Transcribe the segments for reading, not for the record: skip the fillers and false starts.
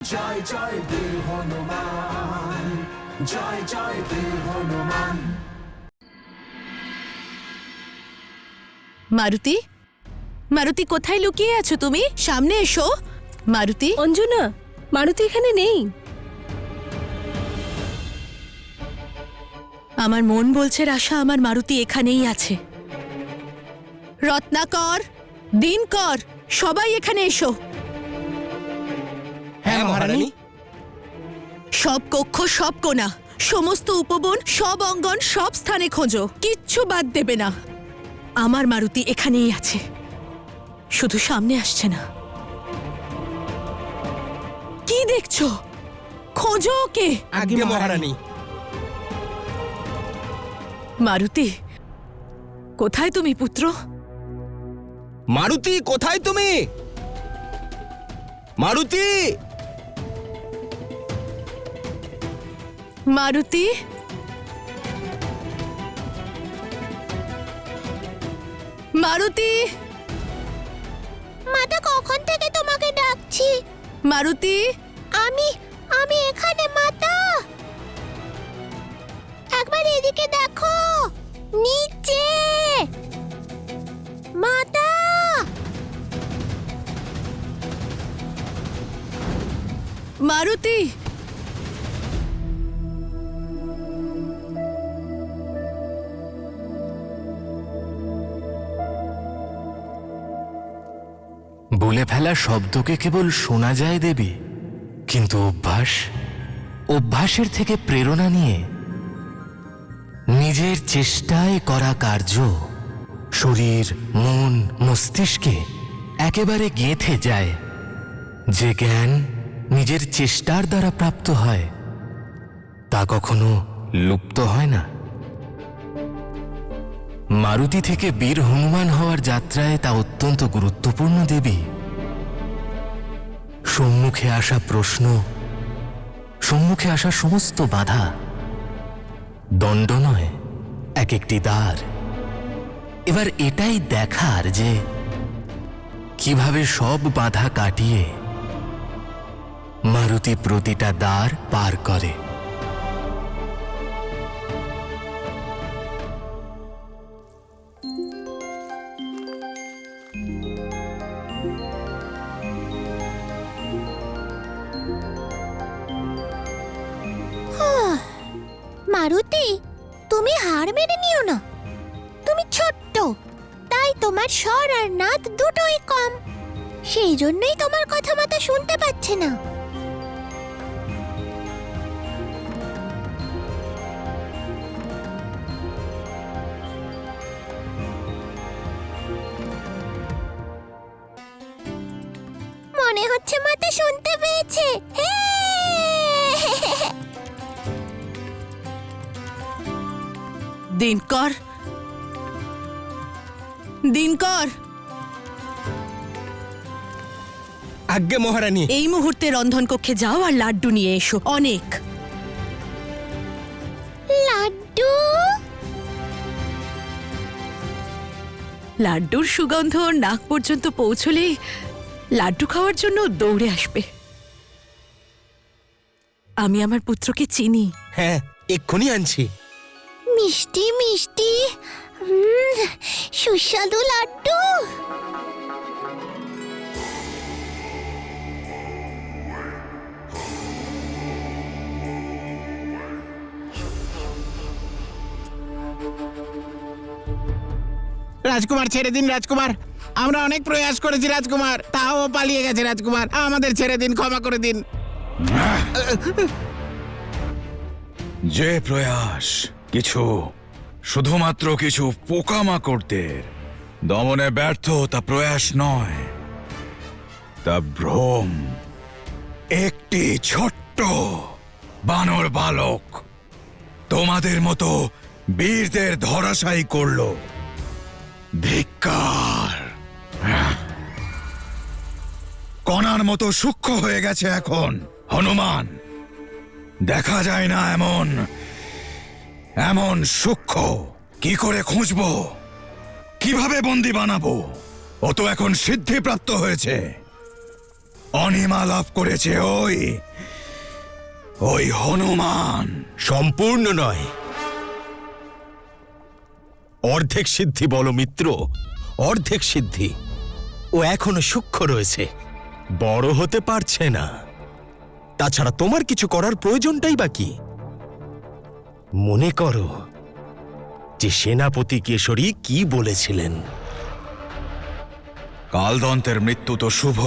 জয় জয় বীর হনুমান, জয় জয় বীর হনুমান। মারুতি, মারুতি কোথায় লুকিয়ে আছো তুমি? সামনে এসো। মারুতি। অঞ্জনা, মারুতি এখানে নেই। আমার মন বলছে রাশা আমার মারুতি এখানেই আছে। রত্নাকর, দিনকর, সবাই এখানে এসো। হ্যাঁ মহারানী। সব কক্ষ, সব কোণা, সমস্ত উপবন, সব অঙ্গন, সব স্থানে খোঁজো, কিচ্ছু বাদ দেবে না। আমার মারুতি এখানেই আছে, শুধু সামনে আসছে না। কি দেখছো? খোঁজো ওকে। আজ্ঞে মহারানী। মারুতি, কোথায় তুমি পুত্র? মারুতি, কোথায় তুমি? মারুতি, মারুতি, মারুতি। মাতা, কখন থেকে তোমাকে ডাকছি। মারুতি, আমি এখানে মাতা। একবার এদিকে দেখো, নিচে। মাতা, মারুতি। বলে ফেলা শব্দকে কেবল শোনা যায় দেবী, কিন্তু অভ্যাসের থেকে প্রেরণা নিয়ে নিজের চেষ্টায় করা কার্য শরীর, মন, মস্তিষ্কে একেবারে গেঁথে যায়। যে জ্ঞান নিজের চেষ্টার দ্বারা প্রাপ্ত হয় তা কখনো লুপ্ত হয় না। মারুতি থেকে বীর হনুমান হওয়ার যাত্রায় তা অত্যন্ত গুরুত্বপূর্ণ দেবী। সম্মুখে আসা প্রশ্ন, সম্মুখে আসা সমস্ত বাধা দণ্ড নয়, এক একটি দ্বার। এবার এটাই দেখার যে কিভাবে সব বাধা কাটিয়ে মারুতি প্রতিটা দ্বার পার করে। মারুতি, তুমি হার মেনে নিও না। তুমি ছোট্ট, তাই তোমার স্বর আর নাদ দুটোই কম। সেই জন্যই তোমার কথা মাতা শুনতে পাচ্ছে না। মনে হচ্ছে মাতা শুনতে পেয়েছে। দিনকর, দিনকর, আজ্ঞে মহারানী। এই মুহূর্তে রন্ধন কক্ষে যাও আর লাড্ডু নিয়ে এসো, অনেক। লাড্ডু? লাড্ডুর সুগন্ধ ওর নাক পর্যন্ত পৌঁছলেই লাড্ডু খাওয়ার জন্য দৌড়ে আসবে। আমি আমার পুত্রকে চিনি। হ্যাঁ, এক্ষুনি আনছি। মিষ্টি মিষ্টি, সুস্বাদু লাড্ডু। রাজকুমার, ছেড়ে দিন রাজকুমার। আমরা অনেক প্রয়াস করেছি রাজকুমার, তাও ও পালিয়ে গেছে রাজকুমার। আমাদের ছেড়ে দিন, ক্ষমা করে দিন। যে প্রয়াস শুধুমাত্র কিছু পোকামাকড়দের দমনে ব্যর্থ, তা প্রয়াস নয়, তা ভ্রম। একটি ছোট্ট বানর বালক তোমাদের মতো বীরদের ধরাশায়ী করল। ধিক্কার! কণার মতো সূক্ষ্ম হয়ে গেছে এখন হনুমান। দেখা যায় না এমন সূক্ষ্ম। কি করে খুঁজবো, কিভাবে বন্দি বানাবো? ও তো এখন সিদ্ধিপ্রাপ্ত হয়েছে। অনিমা লাভ করেছে ওই হনুমান। সম্পূর্ণ নয়, অর্ধেক সিদ্ধি বলো মিত্র, অর্ধেক সিদ্ধি। ও এখনো সূক্ষ্ম রয়েছে, বড় হতে পারছে না। তাছাড়া তোমার কিছু করার প্রয়োজনটাই বা কি? মনে করো যে সেনাপতি কেশরী কি বলেছিলেন। কালদন্তের মৃত্যু তো শুভ,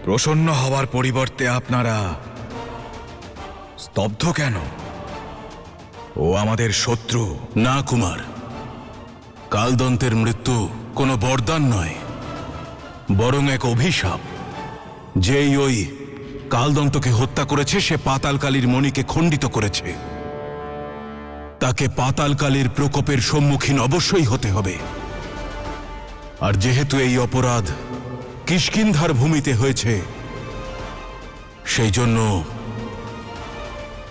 প্রসন্ন হওয়ার পরিবর্তে আপনারা স্তব্ধ কেন? ও আমাদের শত্রু। না কুমার, কালদন্তের মৃত্যু কোনো বরদান নয়, বরং এক অভিশাপ। যেই ওই কালদন্তকে হত্যা করেছে সে পাতালকালীর মণিকে খণ্ডিত করেছে। তাকে পাতালকালীর প্রকোপের সম্মুখীন অবশ্যই হতে হবে। আর যেহেতু এই অপরাধ কিষ্কিন্ধার ভূমিতে হয়েছে, সেই জন্য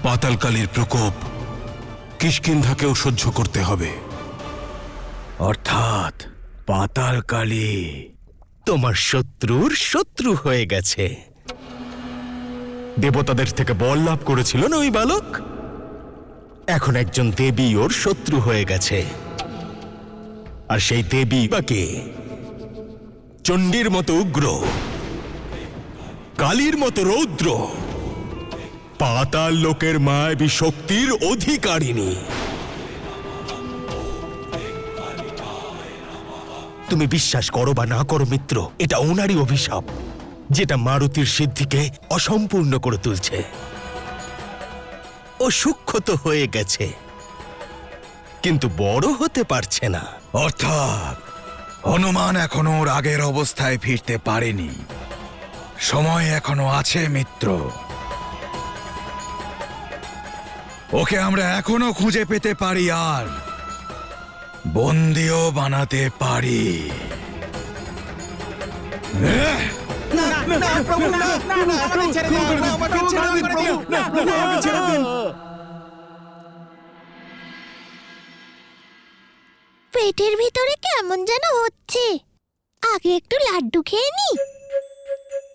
পাতালকালীর প্রকোপ কিষ্কিন্ধাকেও সহ্য করতে হবে। অর্থাৎ পাতালকালী তোমার শত্রুর শত্রু হয়ে গেছে। দেবতাদের থেকে বল লাভ করেছিল না ওই বালক, এখন একজন দেবী ওর শত্রু হয়ে গেছে। আর সেই দেবী বা কে? চণ্ডীর মতো উগ্র, কালীর মতো রৌদ্র, পাতাল লোকের মায়াবী শক্তির অধিকারিণী। তুমি বিশ্বাস করো বা না করো মিত্র, এটা ওনারই অভিশাপ, যেটা মারুতির সিদ্ধিকে অসম্পূর্ণ করে তুলছে। ও সূক্ষ্ম তো হয়ে গেছে, কিন্তু বড় হতে পারছে না। অর্থাৎ হনুমান এখনো ওর আগের অবস্থায় ফিরতে পারেনি। সময় এখনো আছে মিত্র, ওকে আমরা এখনো খুঁজে পেতে পারি আর বন্দিও বানাতে পারি। পেটের ভিতরে কেমন যেন হচ্ছে, আগে একটু লাড্ডু খেয়ে নি,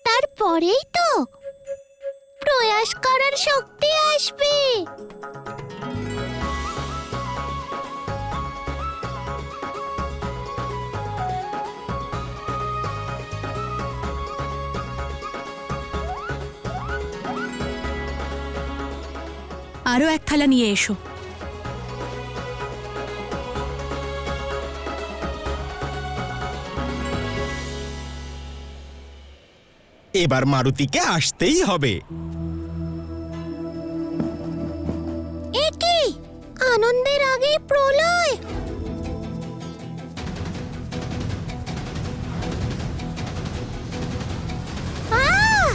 তারপরেই তো প্রয়াস করার শক্তি আসবে। আরও এক থালা নিয়ে এসো। এবার মারুতিকে আসতেই হবে। এ কি আনন্দের আগে প্রলয়! আহ!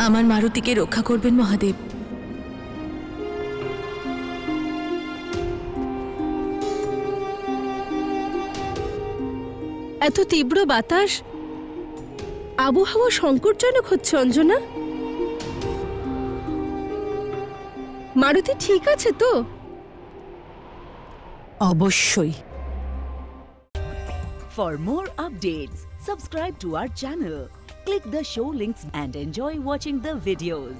আমার মারুতিকে রক্ষা করবেন মহাদেব। এত তীব্র বাতাস, আবহাওয়া সংকটজনক হচ্ছে অঞ্জনা। মারুতি ঠিক আছে তো? অবশ্যই। For more updates, subscribe to our channel, click the show links and enjoy watching the videos.